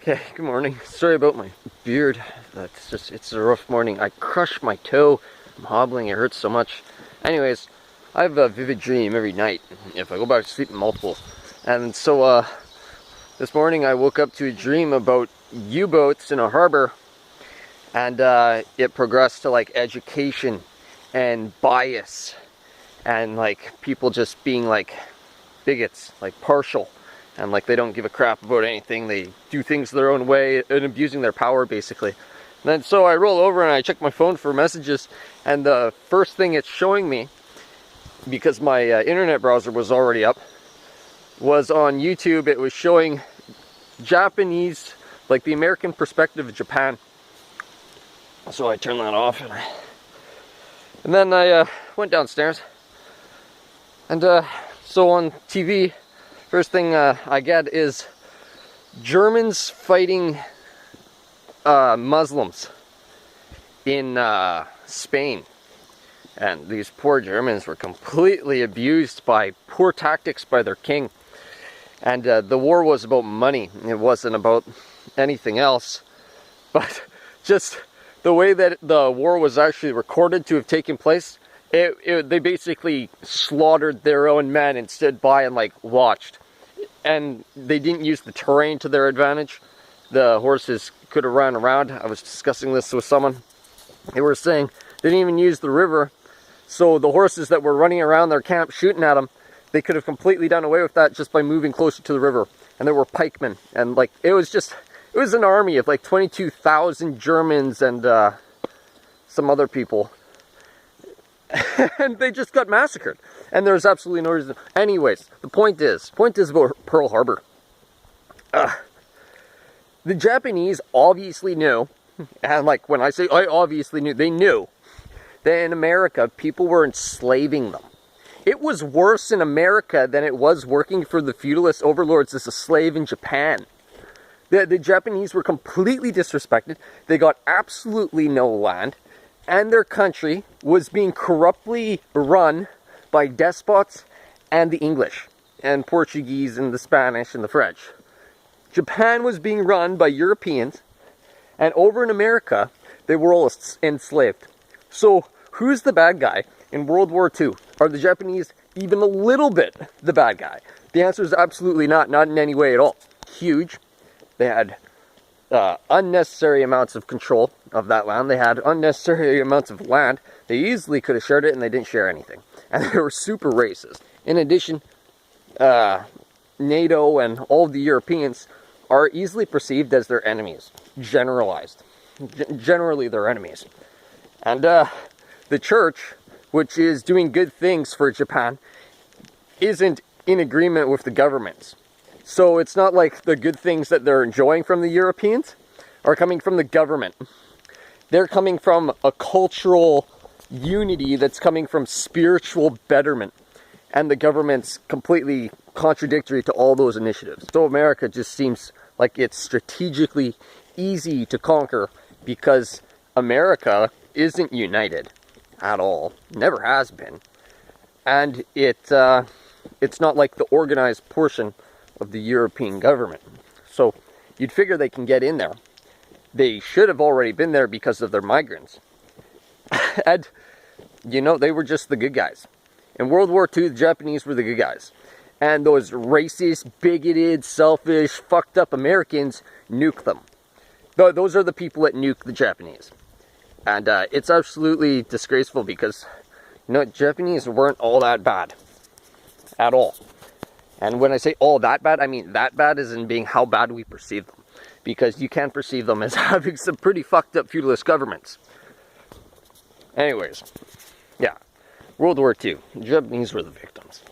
Okay, good morning. Sorry about my beard. It's a rough morning. I crushed my toe. I'm hobbling, it hurts so much. Anyways, I have a vivid dream every night. If I go back to sleep, multiple. And so, this morning I woke up to a dream about U-boats in a harbor. And it progressed to like education and bias. And like people just being like bigots, like partial. And like they don't give a crap about anything. They do things their own way and abusing their power basically. And then so I roll over and I check my phone for messages, and the first thing it's showing me, because my internet browser was already up, was on YouTube. It was showing Japanese, like the American perspective of Japan. So I turned that off and then I went downstairs, and so on TV, first thing I get is Germans fighting Muslims in Spain. And these poor Germans were completely abused by poor tactics by their king. And the war was about money. It wasn't about anything else. But just the way that the war was actually recorded to have taken place, they basically slaughtered their own men and stood by and like watched. And they didn't use the terrain to their advantage. The horses could have run around. I was discussing this with someone. They were saying they didn't even use the river. So the horses that were running around their camp shooting at them, they could have completely done away with that just by moving closer to the river. And there were pikemen. And like, it was an army of like 22,000 Germans and some other people. And they just got massacred. And there's absolutely no reason. Anyways, the point is about Pearl Harbor. The Japanese obviously knew, and like when I say I obviously knew, they knew that in America people were enslaving them. It was worse in America than it was working for the feudalist overlords as a slave in Japan. The Japanese were completely disrespected. They got absolutely no land. And their country was being corruptly run by despots and the English and Portuguese and the Spanish and the French. Japan was being run by Europeans, and over in America they were all enslaved. So who's the bad guy in World War II? Are the Japanese even a little bit the bad guy? The answer is absolutely not in any way at all. Huge. They had unnecessary amounts of control of that land. They had unnecessary amounts of land. They easily could have shared it, and they didn't share anything. And they were super racist. In addition, NATO and all of the Europeans are easily perceived as their enemies. Generalized. Generally their enemies. And the church, which is doing good things for Japan, isn't in agreement with the governments. So it's not like the good things that they're enjoying from the Europeans are coming from the government. They're coming from a cultural unity that's coming from spiritual betterment. And the government's completely contradictory to all those initiatives. So America just seems like it's strategically easy to conquer because America isn't united at all. Never has been. And it's not like the organized portion of the European government. So you'd figure they can get in there. They should have already been there because of their migrants. And, you know, they were just the good guys. In World War II, the Japanese were the good guys. And those racist, bigoted, selfish, fucked up Americans nuked them. Those are the people that nuke the Japanese. And it's absolutely disgraceful because, you know, Japanese weren't all that bad. At all. And when I say all that bad, I mean that bad as in being how bad we perceive them. Because you can perceive them as having some pretty fucked up feudalist governments. Anyways, yeah. World War II. The Japanese were the victims.